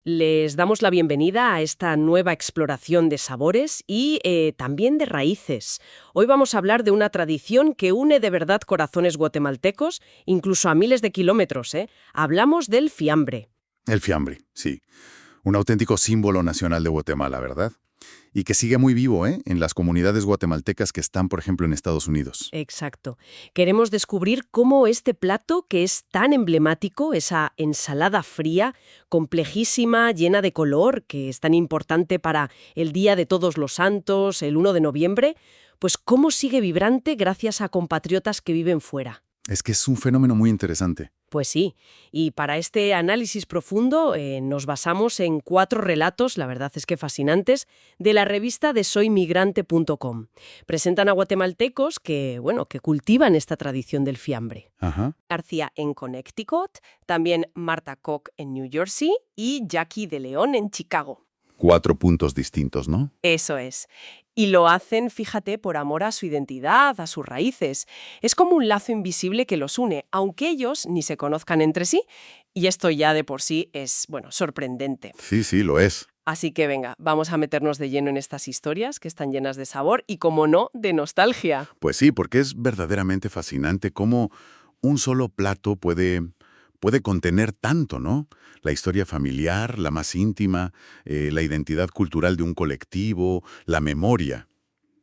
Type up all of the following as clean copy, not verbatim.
Les damos la bienvenida a esta nueva exploración de sabores y también de raíces. Hoy vamos a hablar de una tradición que une de verdad corazones guatemaltecos, incluso a miles de kilómetros, ¿eh? Hablamos del fiambre. El fiambre, sí. Un auténtico símbolo nacional de Guatemala, ¿verdad? Y que sigue muy vivo, en las comunidades guatemaltecas que están, por ejemplo, en Estados Unidos. Exacto. Queremos descubrir cómo este plato, que es tan emblemático, esa ensalada fría, complejísima, llena de color, que es tan importante para el Día de Todos los Santos, el 1 de noviembre, pues cómo sigue vibrante gracias a compatriotas que viven fuera. Es que es un fenómeno muy interesante. Pues sí, y para este análisis profundo nos basamos en 4 relatos, la verdad es que fascinantes, de la revista de soymigrante.com. Presentan a guatemaltecos que cultivan esta tradición del fiambre. Ajá. García en Connecticut, también Marta Koch en New Jersey y Jackie de León en Chicago. 4 puntos distintos, ¿no? Eso es. Y lo hacen, fíjate, por amor a su identidad, a sus raíces. Es como un lazo invisible que los une, aunque ellos ni se conozcan entre sí. Y esto ya de por sí es, sorprendente. Sí, lo es. Así que venga, vamos a meternos de lleno en estas historias que están llenas de sabor y, como no, de nostalgia. Pues sí, porque es verdaderamente fascinante cómo un solo plato puede contener tanto, ¿no? La historia familiar, la más íntima, la identidad cultural de un colectivo, la memoria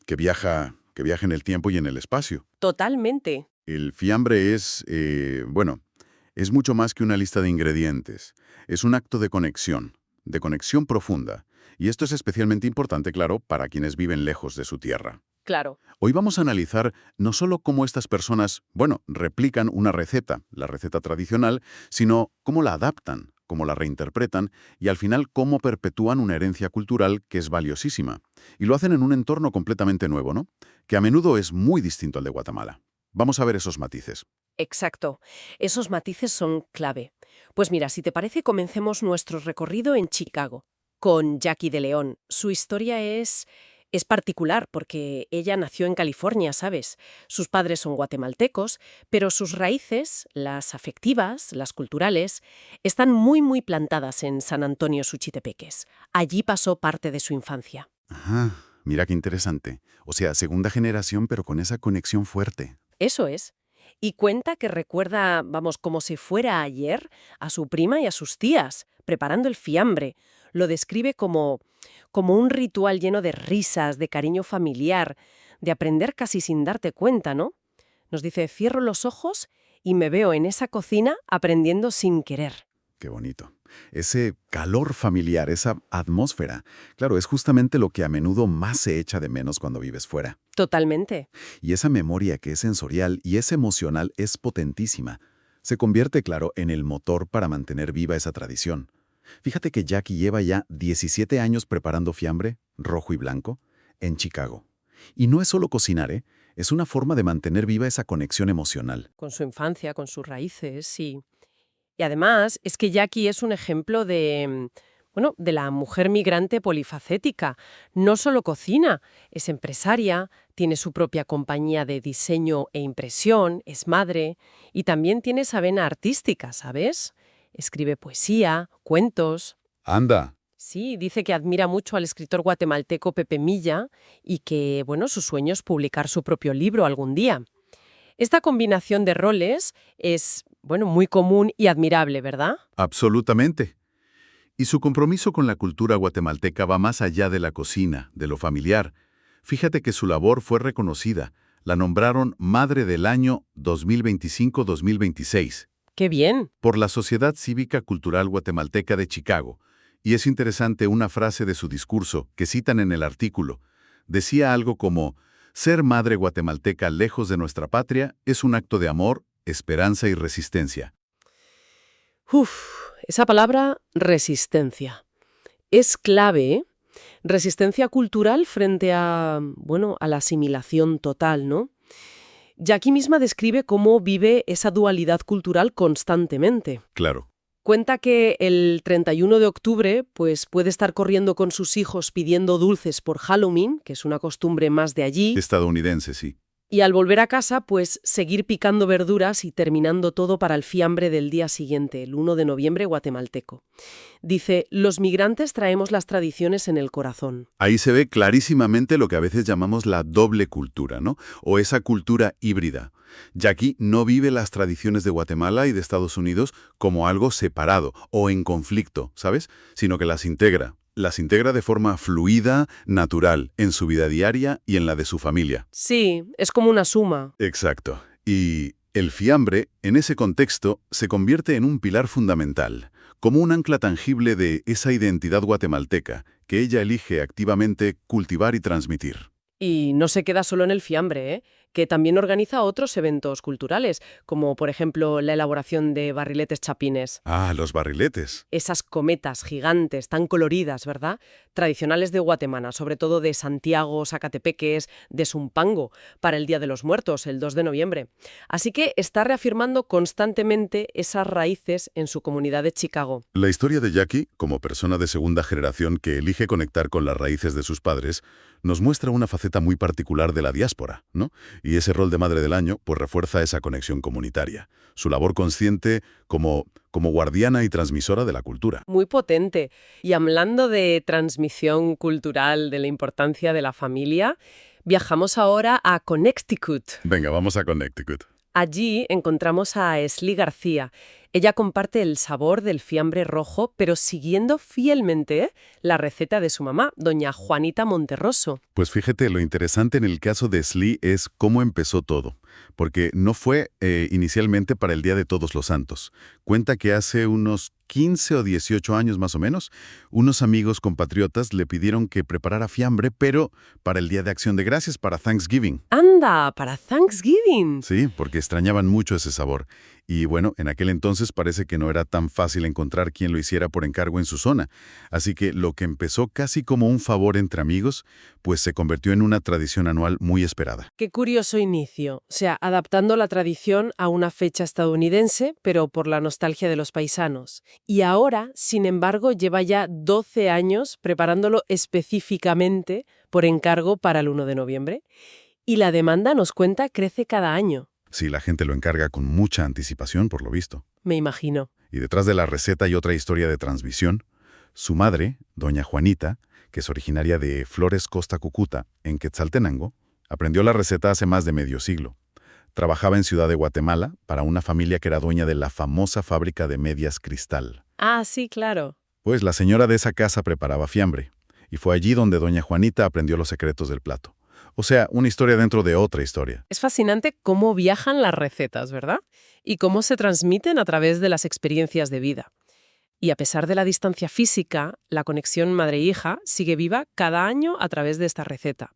que viaja en el tiempo y en el espacio. Totalmente. El fiambre es mucho más que una lista de ingredientes. Es un acto de conexión profunda. Y esto es especialmente importante, claro, para quienes viven lejos de su tierra. Claro. Hoy vamos a analizar no solo cómo estas personas, replican una receta, la receta tradicional, sino cómo la adaptan, cómo la reinterpretan y al final cómo perpetúan una herencia cultural que es valiosísima. Y lo hacen en un entorno completamente nuevo, ¿no? Que a menudo es muy distinto al de Guatemala. Vamos a ver esos matices. Exacto. Esos matices son clave. Pues mira, si te parece, comencemos nuestro recorrido en Chicago, con Jackie de León. Su historia es particular porque ella nació en California, ¿sabes? Sus padres son guatemaltecos, pero sus raíces, las afectivas, las culturales, están muy, muy plantadas en San Antonio Suchitepeques. Allí pasó parte de su infancia. Ajá, mira qué interesante. O sea, segunda generación, pero con esa conexión fuerte. Eso es. Y cuenta que recuerda, como si fuera ayer, a su prima y a sus tías, preparando el fiambre. Lo describe como un ritual lleno de risas, de cariño familiar, de aprender casi sin darte cuenta, ¿no? Nos dice, cierro los ojos y me veo en esa cocina aprendiendo sin querer. Qué bonito. Ese calor familiar, esa atmósfera, claro, es justamente lo que a menudo más se echa de menos cuando vives fuera. Totalmente. Y esa memoria que es sensorial y es emocional es potentísima. Se convierte, claro, en el motor para mantener viva esa tradición. Fíjate que Jackie lleva ya 17 años preparando fiambre, rojo y blanco, en Chicago. Y no es solo cocinar, es una forma de mantener viva esa conexión emocional. Con su infancia, con sus raíces, sí. Y además es que Jackie es un ejemplo de la mujer migrante polifacética. No solo cocina, es empresaria, tiene su propia compañía de diseño e impresión, es madre y también tiene esa vena artística, ¿sabes? Escribe poesía, cuentos. ¡Anda! Sí, dice que admira mucho al escritor guatemalteco Pepe Milla y que, su sueño es publicar su propio libro algún día. Esta combinación de roles es, muy común y admirable, ¿verdad? Absolutamente. Y su compromiso con la cultura guatemalteca va más allá de la cocina, de lo familiar. Fíjate que su labor fue reconocida. La nombraron Madre del Año 2025-2026. ¡Qué bien! Por la Sociedad Cívica Cultural Guatemalteca de Chicago. Y es interesante una frase de su discurso, que citan en el artículo. Decía algo como, ser madre guatemalteca lejos de nuestra patria es un acto de amor, esperanza y resistencia. Uf, esa palabra resistencia. Es clave, ¿eh? Resistencia cultural frente a la asimilación total, ¿no? Jackie misma describe cómo vive esa dualidad cultural constantemente. Claro. Cuenta que el 31 de octubre puede estar corriendo con sus hijos pidiendo dulces por Halloween, que es una costumbre más de allí. Estadounidense, sí. Y al volver a casa, pues seguir picando verduras y terminando todo para el fiambre del día siguiente, el 1 de noviembre guatemalteco. Dice, los migrantes traemos las tradiciones en el corazón. Ahí se ve clarísimamente lo que a veces llamamos la doble cultura, ¿no? O esa cultura híbrida. Jackie no vive las tradiciones de Guatemala y de Estados Unidos como algo separado o en conflicto, ¿sabes? Sino que las integra. Las integra de forma fluida, natural, en su vida diaria y en la de su familia. Sí, es como una suma. Exacto. Y el fiambre, en ese contexto, se convierte en un pilar fundamental, como un ancla tangible de esa identidad guatemalteca que ella elige activamente cultivar y transmitir. Y no se queda solo en el fiambre, ¿eh? Que también organiza otros eventos culturales, como por ejemplo la elaboración de barriletes chapines. Ah, los barriletes. Esas cometas gigantes, tan coloridas, ¿verdad? Tradicionales de Guatemala, sobre todo de Santiago, Zacatepeques, de Zumpango, para el Día de los Muertos, el 2 de noviembre. Así que está reafirmando constantemente esas raíces en su comunidad de Chicago. La historia de Jackie, como persona de segunda generación que elige conectar con las raíces de sus padres, nos muestra una faceta muy particular de la diáspora, ¿no? Y ese rol de madre del año pues refuerza esa conexión comunitaria, su labor consciente como guardiana y transmisora de la cultura. Muy potente. Y hablando de transmisión cultural, de la importancia de la familia, viajamos ahora a Connecticut. Venga, vamos a Connecticut. Allí encontramos a Esli García. Ella comparte el sabor del fiambre rojo, pero siguiendo fielmente la receta de su mamá, doña Juanita Monterroso. Pues fíjate, lo interesante en el caso de Esli es cómo empezó todo, porque no fue inicialmente para el Día de Todos los Santos. Cuenta que hace unos 15 o 18 años más o menos, unos amigos compatriotas le pidieron que preparara fiambre, pero para el Día de Acción de Gracias, para Thanksgiving. ¡Anda! ¡Para Thanksgiving! Sí, porque extrañaban mucho ese sabor. Y bueno, en aquel entonces parece que no era tan fácil encontrar quien lo hiciera por encargo en su zona. Así que lo que empezó casi como un favor entre amigos, pues se convirtió en una tradición anual muy esperada. Qué curioso inicio. O sea, adaptando la tradición a una fecha estadounidense, pero por la nostalgia de los paisanos. Y ahora, sin embargo, lleva ya 12 años preparándolo específicamente por encargo para el 1 de noviembre. Y la demanda, nos cuenta, crece cada año. Sí, la gente lo encarga con mucha anticipación, por lo visto. Me imagino. Y detrás de la receta hay otra historia de transmisión. Su madre, doña Juanita, que es originaria de Flores Costa Cucuta, en Quetzaltenango, aprendió la receta hace más de medio siglo. Trabajaba en Ciudad de Guatemala para una familia que era dueña de la famosa fábrica de medias Cristal. Ah, sí, claro. Pues la señora de esa casa preparaba fiambre, y fue allí donde doña Juanita aprendió los secretos del plato. O sea, una historia dentro de otra historia. Es fascinante cómo viajan las recetas, ¿verdad? Y cómo se transmiten a través de las experiencias de vida. Y a pesar de la distancia física, la conexión madre-hija sigue viva cada año a través de esta receta.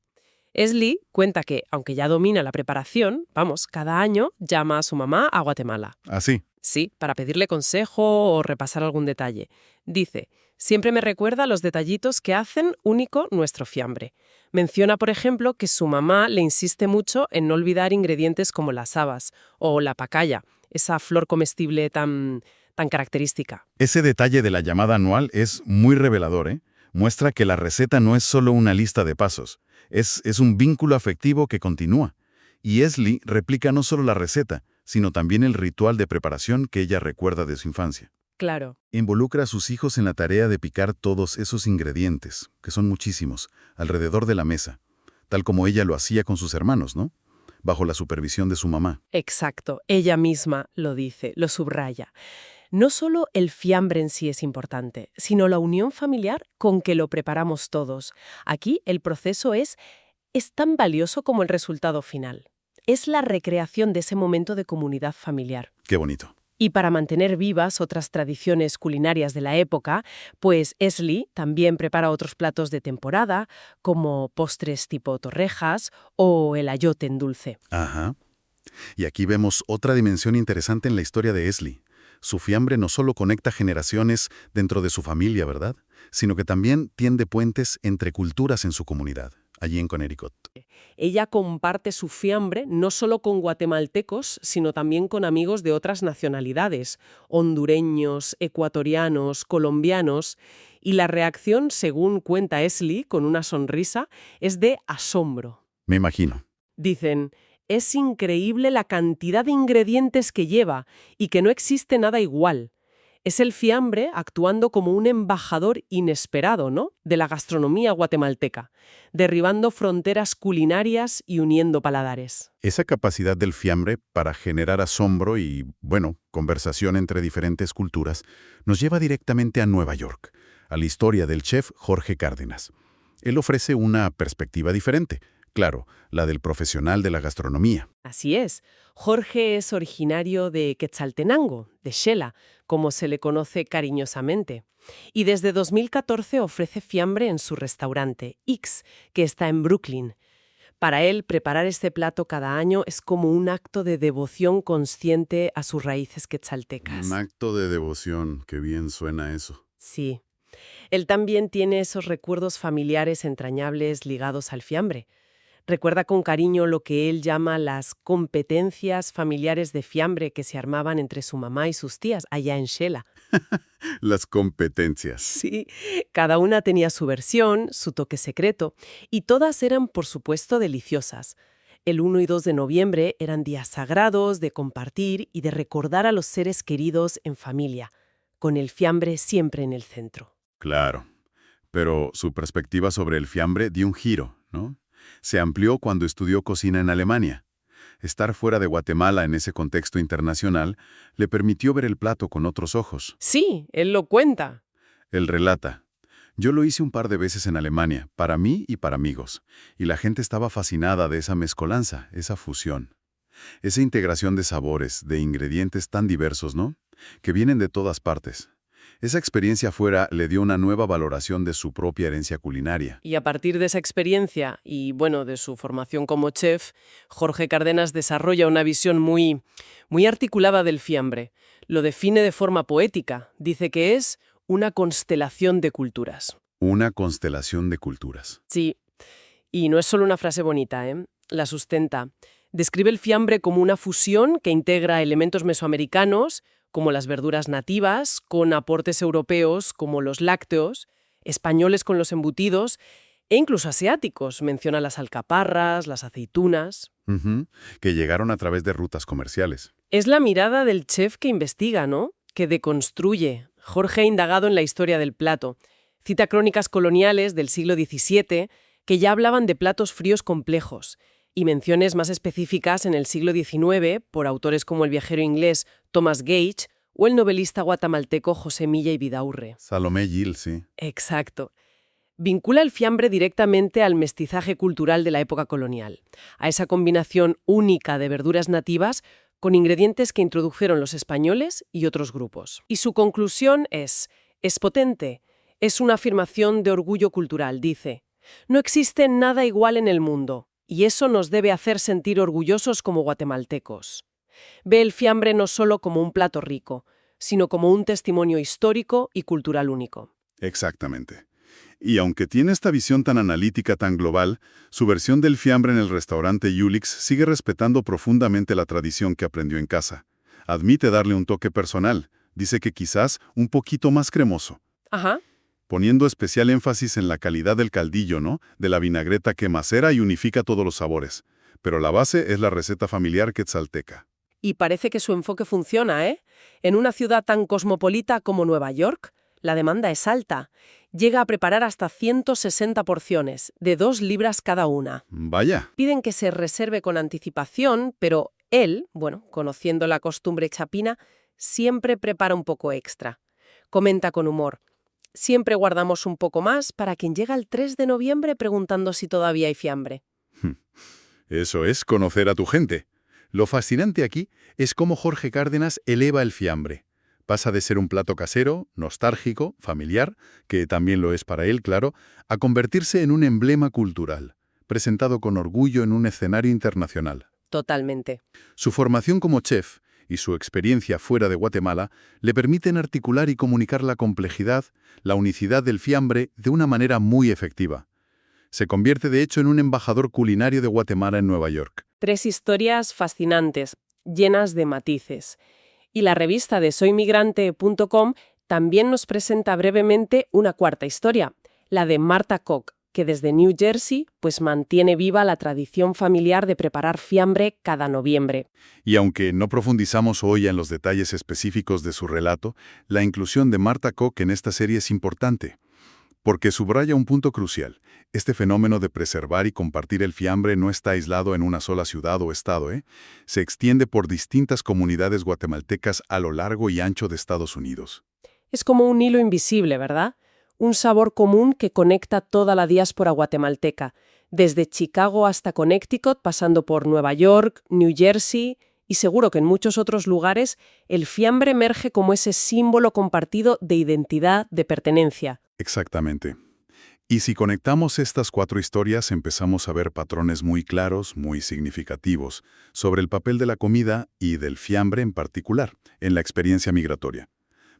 Esli cuenta que, aunque ya domina la preparación, cada año llama a su mamá a Guatemala. Así. Sí, para pedirle consejo o repasar algún detalle. Dice, siempre me recuerda los detallitos que hacen único nuestro fiambre. Menciona, por ejemplo, que su mamá le insiste mucho en no olvidar ingredientes como las habas o la pacaya, esa flor comestible tan característica. Ese detalle de la llamada anual es muy revelador, ¿eh? Muestra que la receta no es solo una lista de pasos, es un vínculo afectivo que continúa. Y Esli replica no solo la receta, sino también el ritual de preparación que ella recuerda de su infancia. Claro. Involucra a sus hijos en la tarea de picar todos esos ingredientes, que son muchísimos, alrededor de la mesa, tal como ella lo hacía con sus hermanos, ¿no? Bajo la supervisión de su mamá. Exacto, ella misma lo dice, lo subraya. No solo el fiambre en sí es importante, sino la unión familiar con que lo preparamos todos. Aquí el proceso es tan valioso como el resultado final. Es la recreación de ese momento de comunidad familiar. Qué bonito. Y para mantener vivas otras tradiciones culinarias de la época, pues Esli también prepara otros platos de temporada, como postres tipo torrejas o el ayote en dulce. Ajá. Y aquí vemos otra dimensión interesante en la historia de Esli. Su fiambre no solo conecta generaciones dentro de su familia, ¿verdad? Sino que también tiende puentes entre culturas en su comunidad, allí en Connecticut. Ella comparte su fiambre no solo con guatemaltecos, sino también con amigos de otras nacionalidades, hondureños, ecuatorianos, colombianos, y la reacción, según cuenta Esli, con una sonrisa, es de asombro. Me imagino. Dicen, Es increíble la cantidad de ingredientes que lleva y que no existe nada igual. Es el fiambre actuando como un embajador inesperado, ¿no?, de la gastronomía guatemalteca, derribando fronteras culinarias y uniendo paladares. Esa capacidad del fiambre para generar asombro y, bueno, conversación entre diferentes culturas nos lleva directamente a Nueva York, a la historia del chef Jorge Cárdenas. Él ofrece una perspectiva diferente, claro, la del profesional de la gastronomía. Así es. Jorge es originario de Quetzaltenango, de Xela, como se le conoce cariñosamente. Y desde 2014 ofrece fiambre en su restaurante, X, que está en Brooklyn. Para él, preparar este plato cada año es como un acto de devoción consciente a sus raíces quetzaltecas. Un acto de devoción, qué bien suena eso. Sí. Él también tiene esos recuerdos familiares entrañables ligados al fiambre. Recuerda con cariño lo que él llama las competencias familiares de fiambre que se armaban entre su mamá y sus tías allá en Xela. Las competencias. Sí, cada una tenía su versión, su toque secreto, y todas eran, por supuesto, deliciosas. El 1 y 2 de noviembre eran días sagrados de compartir y de recordar a los seres queridos en familia, con el fiambre siempre en el centro. Claro, pero su perspectiva sobre el fiambre dio un giro, ¿no? Se amplió cuando estudió cocina en Alemania. Estar fuera de Guatemala en ese contexto internacional le permitió ver el plato con otros ojos. Sí, él lo cuenta. Él relata: yo lo hice un par de veces en Alemania, para mí y para amigos, y la gente estaba fascinada de esa mezcolanza, esa fusión. Esa integración de sabores, de ingredientes tan diversos, ¿no?, que vienen de todas partes. Esa experiencia afuera le dio una nueva valoración de su propia herencia culinaria. Y a partir de esa experiencia y, bueno, de su formación como chef, Jorge Cárdenas desarrolla una visión muy articulada del fiambre. Lo define de forma poética. Dice que es una constelación de culturas. Una constelación de culturas. Sí, y no es solo una frase bonita, ¿eh? La sustenta. Describe el fiambre como una fusión que integra elementos mesoamericanos, como las verduras nativas, con aportes europeos, como los lácteos, españoles con los embutidos, e incluso asiáticos. Menciona las alcaparras, las aceitunas. Que llegaron a través de rutas comerciales. Es la mirada del chef que investiga, ¿no?, que deconstruye. Jorge ha indagado en la historia del plato. Cita crónicas coloniales del siglo XVII que ya hablaban de platos fríos complejos, y menciones más específicas en el siglo XIX por autores como el viajero inglés Thomas Gage o el novelista guatemalteco José Milla y Vidaurre. Salomé Gil, sí. Exacto. Vincula el fiambre directamente al mestizaje cultural de la época colonial, a esa combinación única de verduras nativas con ingredientes que introdujeron los españoles y otros grupos. Y su conclusión es potente, es una afirmación de orgullo cultural, dice. No existe nada igual en el mundo, y eso nos debe hacer sentir orgullosos como guatemaltecos. Ve el fiambre no solo como un plato rico, sino como un testimonio histórico y cultural único. Exactamente. Y aunque tiene esta visión tan analítica, tan global, su versión del fiambre en el restaurante Yulix sigue respetando profundamente la tradición que aprendió en casa. Admite darle un toque personal, dice que quizás un poquito más cremoso. Ajá. Poniendo especial énfasis en la calidad del caldillo, ¿no?, de la vinagreta que macera y unifica todos los sabores. Pero la base es la receta familiar quetzalteca. Y parece que su enfoque funciona, ¿eh? En una ciudad tan cosmopolita como Nueva York, la demanda es alta. Llega a preparar hasta 160 porciones, de 2 libras cada una. Vaya. Piden que se reserve con anticipación, pero él, bueno, conociendo la costumbre chapina, siempre prepara un poco extra. Comenta con humor: siempre guardamos un poco más para quien llega el 3 de noviembre preguntando si todavía hay fiambre. Eso es conocer a tu gente. Lo fascinante aquí es cómo Jorge Cárdenas eleva el fiambre. Pasa de ser un plato casero, nostálgico, familiar, que también lo es para él, claro, a convertirse en un emblema cultural, presentado con orgullo en un escenario internacional. Totalmente. Su formación como chef y su experiencia fuera de Guatemala le permiten articular y comunicar la complejidad, la unicidad del fiambre de una manera muy efectiva. Se convierte de hecho en un embajador culinario de Guatemala en Nueva York. 3 historias fascinantes, llenas de matices. Y la revista de soymigrante.com también nos presenta brevemente una cuarta historia, la de Marta Koch, que desde New Jersey pues mantiene viva la tradición familiar de preparar fiambre cada noviembre. Y aunque no profundizamos hoy en los detalles específicos de su relato, la inclusión de Martha Koch en esta serie es importante, porque subraya un punto crucial. Este fenómeno de preservar y compartir el fiambre no está aislado en una sola ciudad o estado, Se extiende por distintas comunidades guatemaltecas a lo largo y ancho de Estados Unidos. Es como un hilo invisible, ¿verdad? Un sabor común que conecta toda la diáspora guatemalteca, desde Chicago hasta Connecticut, pasando por Nueva York, New Jersey y seguro que en muchos otros lugares, el fiambre emerge como ese símbolo compartido de identidad, de pertenencia. Exactamente. Y si conectamos estas 4 historias, empezamos a ver patrones muy claros, muy significativos, sobre el papel de la comida y del fiambre en particular, en la experiencia migratoria.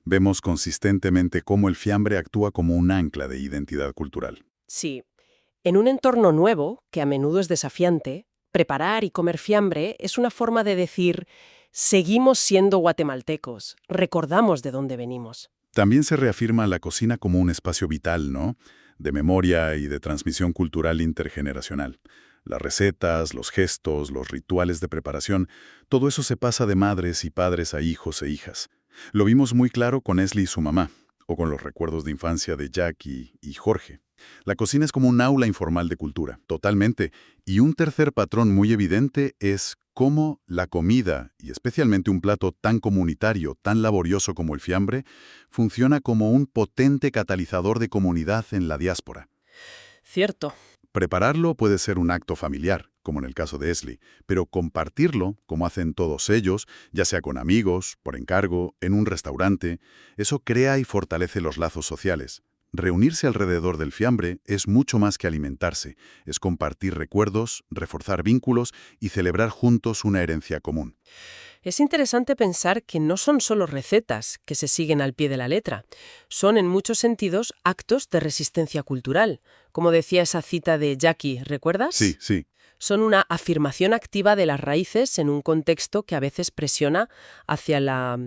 Vemos consistentemente cómo el fiambre actúa como un ancla de identidad cultural. Sí, en un entorno nuevo, que a menudo es desafiante, preparar y comer fiambre es una forma de decir, seguimos siendo guatemaltecos, recordamos de dónde venimos. También se reafirma la cocina como un espacio vital, ¿no? De memoria y de transmisión cultural intergeneracional. Las recetas, los gestos, los rituales de preparación, todo eso se pasa de madres y padres a hijos e hijas. Lo vimos muy claro con Esli y su mamá, o con los recuerdos de infancia de Jackie y Jorge. La cocina es como un aula informal de cultura, totalmente. Y un tercer patrón muy evidente es cómo la comida, y especialmente un plato tan comunitario, tan laborioso como el fiambre, funciona como un potente catalizador de comunidad en la diáspora. Cierto. Prepararlo puede ser un acto familiar, como en el caso de Esli, pero compartirlo, como hacen todos ellos, ya sea con amigos, por encargo, en un restaurante, eso crea y fortalece los lazos sociales. Reunirse alrededor del fiambre es mucho más que alimentarse, es compartir recuerdos, reforzar vínculos y celebrar juntos una herencia común. Es interesante pensar que no son solo recetas que se siguen al pie de la letra. Son, en muchos sentidos, actos de resistencia cultural. Como decía esa cita de Jackie, ¿recuerdas? Sí. Son una afirmación activa de las raíces en un contexto que a veces presiona hacia la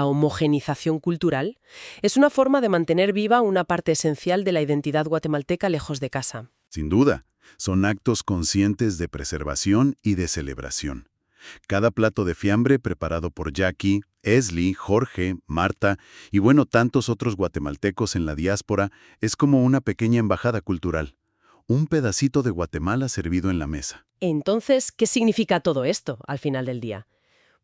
homogenización cultural. Es una forma de mantener viva una parte esencial de la identidad guatemalteca lejos de casa. Sin duda, son actos conscientes de preservación y de celebración. Cada plato de fiambre preparado por Jackie, Esli, Jorge, Marta y tantos otros guatemaltecos en la diáspora es como una pequeña embajada cultural. Un pedacito de Guatemala servido en la mesa. Entonces, ¿qué significa todo esto al final del día?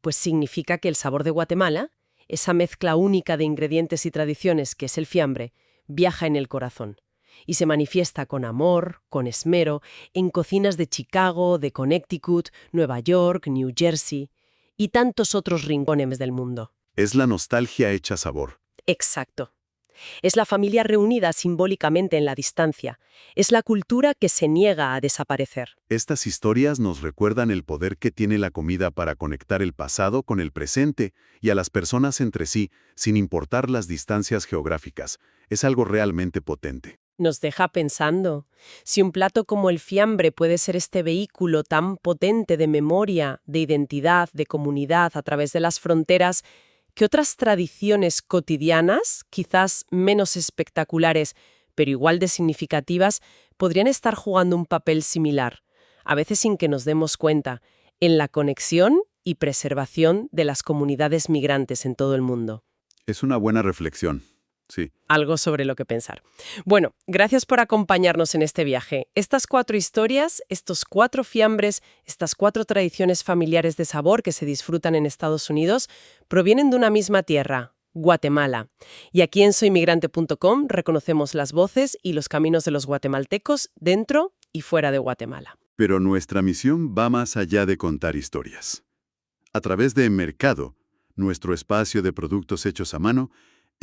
Pues significa que el sabor de Guatemala, esa mezcla única de ingredientes y tradiciones que es el fiambre, viaja en el corazón y se manifiesta con amor, con esmero, en cocinas de Chicago, de Connecticut, Nueva York, New Jersey y tantos otros rincones del mundo. Es la nostalgia hecha sabor. Exacto. Es la familia reunida simbólicamente en la distancia. Es la cultura que se niega a desaparecer. Estas historias nos recuerdan el poder que tiene la comida para conectar el pasado con el presente y a las personas entre sí, sin importar las distancias geográficas. Es algo realmente potente. Nos deja pensando, si un plato como el fiambre puede ser este vehículo tan potente de memoria, de identidad, de comunidad a través de las fronteras, ¿qué otras tradiciones cotidianas, quizás menos espectaculares, pero igual de significativas, podrían estar jugando un papel similar, a veces sin que nos demos cuenta, en la conexión y preservación de las comunidades migrantes en todo el mundo? Es una buena reflexión. Sí. Algo sobre lo que pensar. Bueno, gracias por acompañarnos en este viaje. Estas 4 historias, estos 4 fiambres, estas 4 tradiciones familiares de sabor que se disfrutan en Estados Unidos, provienen de una misma tierra, Guatemala. Y aquí en soymigrante.com reconocemos las voces y los caminos de los guatemaltecos dentro y fuera de Guatemala. Pero nuestra misión va más allá de contar historias. A través de Mercado, nuestro espacio de productos hechos a mano,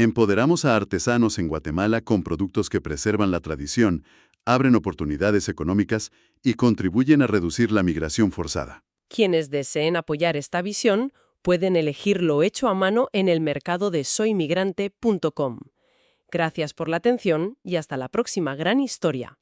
empoderamos a artesanos en Guatemala con productos que preservan la tradición, abren oportunidades económicas y contribuyen a reducir la migración forzada. Quienes deseen apoyar esta visión pueden elegir lo hecho a mano en el mercado de soymigrante.com. Gracias por la atención y hasta la próxima gran historia.